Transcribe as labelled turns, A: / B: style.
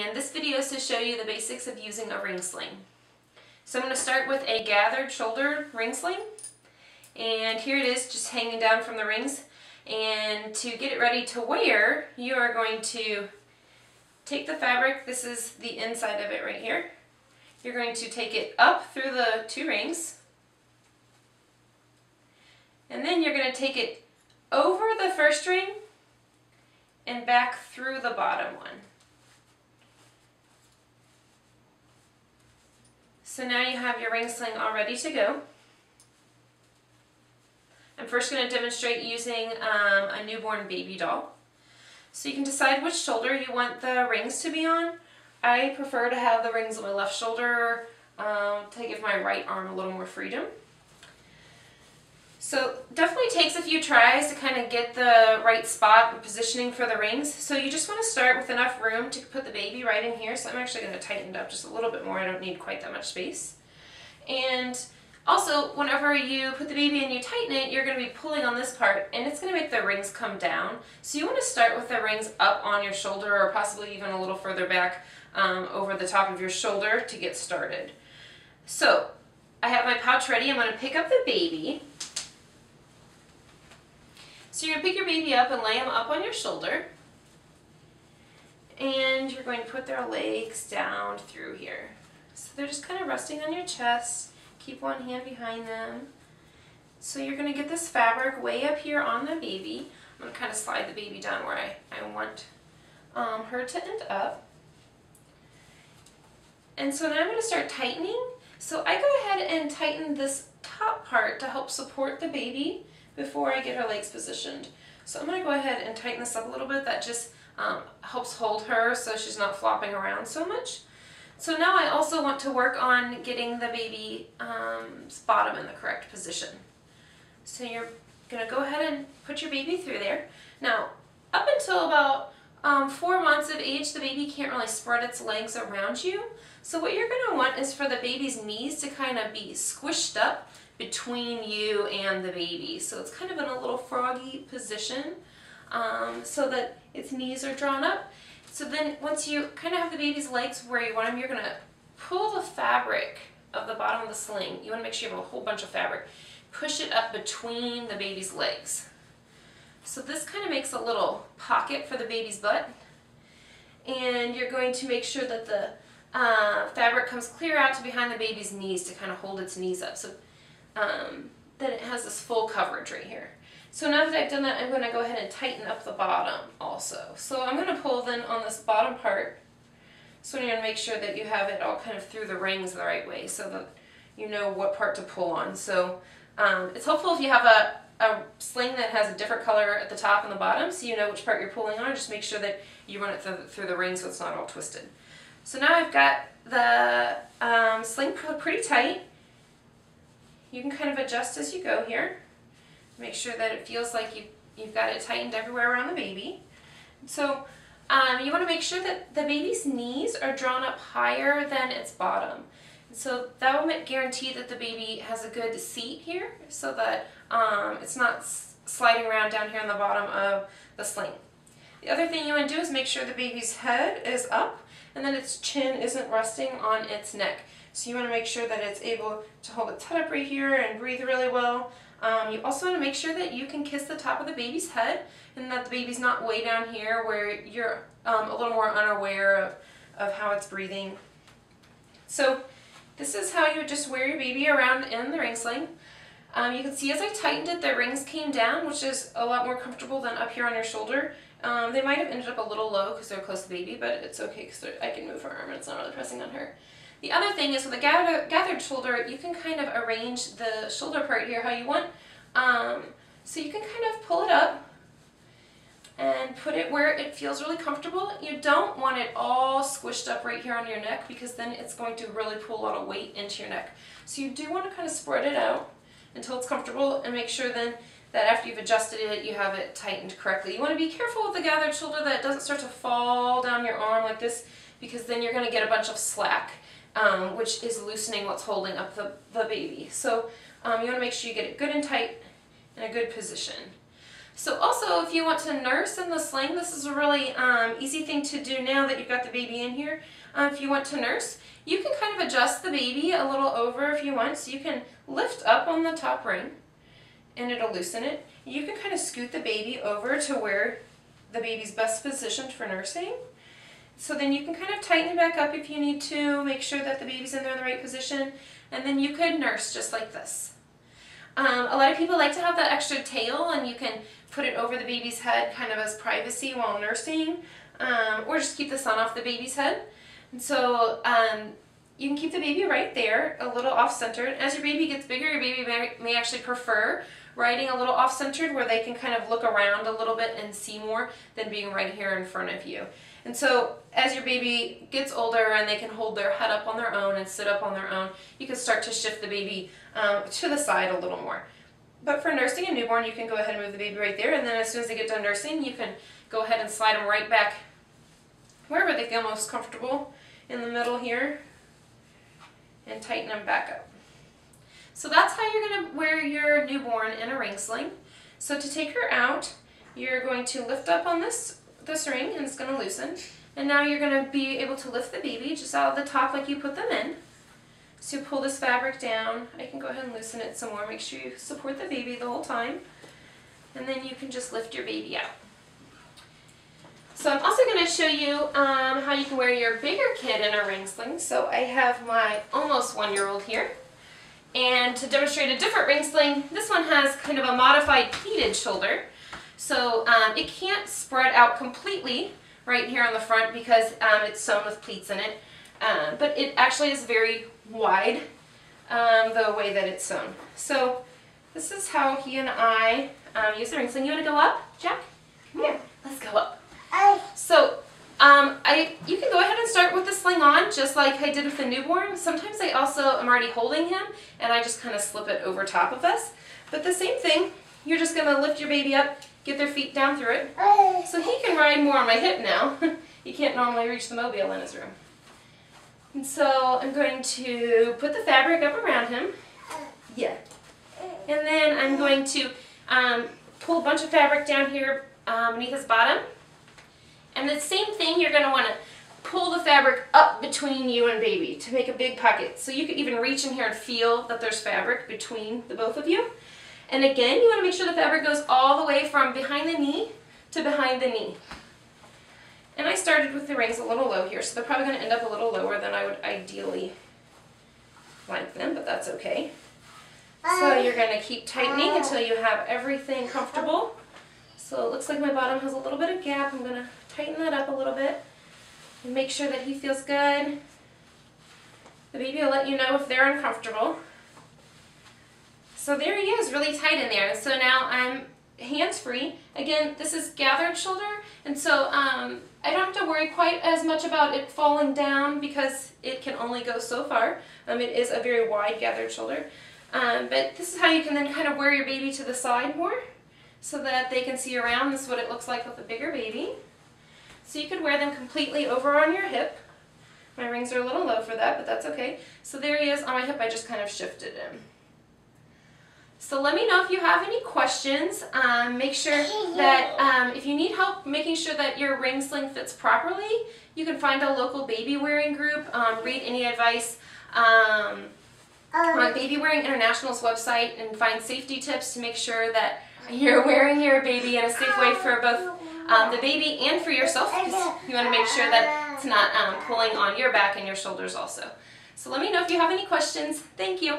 A: and this video is to show you the basics of using a ring sling. So I'm going to start with a gathered shoulder ring sling, and here it is just hanging down from the rings. And to get it ready to wear, you are going to take the fabric, this is the inside of it right here. You're going to take it up through the two rings, and then you're going to take it over the first ring and back through the bottom one. So now you have your ring sling all ready to go. I'm first going to demonstrate using a newborn baby doll. So you can decide which shoulder you want the rings to be on. I prefer to have the rings on my left shoulder to give my right arm a little more freedom. So definitely takes a few tries to kind of get the right spot and positioning for the rings. So you just want to start with enough room to put the baby right in here. So I'm actually going to tighten it up just a little bit more. I don't need quite that much space. And also, whenever you put the baby and you tighten it, you're going to be pulling on this part, and it's going to make the rings come down. So you want to start with the rings up on your shoulder, or possibly even a little further back over the top of your shoulder to get started. So I have my pouch ready. I'm going to pick up the baby. So you're going to pick your baby up and lay them up on your shoulder. And you're going to put their legs down through here. So they're just kind of resting on your chest. Keep one hand behind them. So you're going to get this fabric way up here on the baby. I'm going to kind of slide the baby down where I want her to end up. And so now I'm going to start tightening. So I go ahead and tighten this top part to help support the baby before I get her legs positioned. So I'm going to go ahead and tighten this up a little bit. That just helps hold her so she's not flopping around so much. So now I also want to work on getting the baby's bottom in the correct position. So you're going to go ahead and put your baby through there. Now, up until about 4 months of age, the baby can't really spread its legs around you. So what you're going to want is for the baby's knees to kind of be squished up between you and the baby. So it's kind of in a little froggy position so that its knees are drawn up. So then once you kind of have the baby's legs where you want them, you're going to pull the fabric of the bottom of the sling. You want to make sure you have a whole bunch of fabric. Push it up between the baby's legs. So this kind of makes a little pocket for the baby's butt. And you're going to make sure that the fabric comes clear out to behind the baby's knees to kind of hold its knees up. So then it has this full coverage right here. So now that I've done that, I'm going to go ahead and tighten up the bottom also. So I'm going to pull then on this bottom part. So you're going to make sure that you have it all kind of through the rings the right way so that you know what part to pull on. So it's helpful if you have a sling that has a different color at the top and the bottom so you know which part you're pulling on. Just make sure that you run it through the ring so it's not all twisted. So now I've got the sling pretty tight. You can kind of adjust as you go here. Make sure that it feels like you've got it tightened everywhere around the baby. So you want to make sure that the baby's knees are drawn up higher than its bottom. So that will guarantee that the baby has a good seat here so that it's not sliding around down here on the bottom of the sling. The other thing you want to do is make sure the baby's head is up and then its chin isn't resting on its neck. So you want to make sure that it's able to hold its head up right here and breathe really well. You also want to make sure that you can kiss the top of the baby's head and that the baby's not way down here where you're a little more unaware of how it's breathing. So this is how you would just wear your baby around in the ring sling. You can see as I tightened it, the rings came down, which is a lot more comfortable than up here on your shoulder. They might have ended up a little low because they're close to the baby, but it's okay because I can move her arm and it's not really pressing on her. The other thing is with a gathered shoulder, you can kind of arrange the shoulder part here how you want. So you can kind of pull it up and put it where it feels really comfortable. You don't want it all squished up right here on your neck because then it's going to really pull a lot of weight into your neck. So you do want to kind of spread it out until it's comfortable and make sure then that after you've adjusted it, you have it tightened correctly. You want to be careful with the gathered shoulder that it doesn't start to fall down your arm like this because then you're going to get a bunch of slack. Which is loosening what's holding up the baby. So you want to make sure you get it good and tight in a good position. So also also, if you want to nurse in the sling, this is a really easy thing to do now that you've got the baby in here. If you want to nurse, you can kind of adjust the baby a little over if you want. So you can lift up on the top ring and it'll loosen it. You can kind of scoot the baby over to where the baby's best positioned for nursing. So then you can kind of tighten it back up if you need to, make sure that the baby's in there in the right position, and then you could nurse just like this. A lot of people like to have that extra tail, and you can put it over the baby's head kind of as privacy while nursing, or just keep the sun off the baby's head. And so you can keep the baby right there, a little off-centered. As your baby gets bigger, your baby may actually prefer riding a little off-centered where they can kind of look around a little bit and see more than being right here in front of you. And so as your baby gets older and they can hold their head up on their own and sit up on their own, you can start to shift the baby to the side a little more. But for nursing a newborn, you can go ahead and move the baby right there, and then as soon as they get done nursing, you can go ahead and slide them right back wherever they feel most comfortable in the middle here and tighten them back up. So that's how you're going to wear your newborn in a ring sling. So to take her out, you're going to lift up on this ring and it's going to loosen. And now you're going to be able to lift the baby just out of the top like you put them in. So you pull this fabric down. I can go ahead and loosen it some more. Make sure you support the baby the whole time. And then you can just lift your baby out. So I'm also going to show you how you can wear your bigger kid in a ring sling. So I have my almost 1-year-old here. And to demonstrate a different ring sling, this one has kind of a modified pleated shoulder. So it can't spread out completely right here on the front because it's sewn with pleats in it. But it actually is very wide the way that it's sewn. So this is how he and I use the ring sling. You want to go up, Jack? Come here. Let's go up. So you can go ahead and start with the sling on just like I did with the newborn. Sometimes I also am already holding him and I just kind of slip it over top of us. But the same thing, you're just going to lift your baby up, get their feet down through it. So he can ride more on my hip now. He can't normally reach the mobile in his room. And so I'm going to put the fabric up around him. Yeah. And then I'm going to pull a bunch of fabric down here beneath his bottom. And the same thing, you're going to want to pull the fabric up between you and baby to make a big pocket. So you could even reach in here and feel that there's fabric between the both of you. And again, you want to make sure the fabric goes all the way from behind the knee to behind the knee. And I started with the rings a little low here, so they're probably going to end up a little lower than I would ideally like them, but that's okay. So you're going to keep tightening until you have everything comfortable. So it looks like my bottom has a little bit of gap. I'm going to tighten that up a little bit and make sure that he feels good. The baby will let you know if they're uncomfortable. So there he is, really tight in there. So now I'm hands-free. Again, this is gathered shoulder, and so I don't have to worry quite as much about it falling down because it can only go so far. It is a very wide gathered shoulder. But this is how you can then kind of wear your baby to the side more so that they can see around. This is what it looks like with a bigger baby. So you could wear them completely over on your hip. My rings are a little low for that, but that's okay. So there he is on my hip. I just kind of shifted him. So let me know if you have any questions. Make sure that if you need help making sure that your ring sling fits properly, you can find a local baby wearing group, read any advice on Baby Wearing International's website and find safety tips to make sure that you're wearing your baby in a safe way for both the baby and for yourself, because you want to make sure that it's not pulling on your back and your shoulders also. So let me know if you have any questions. Thank you.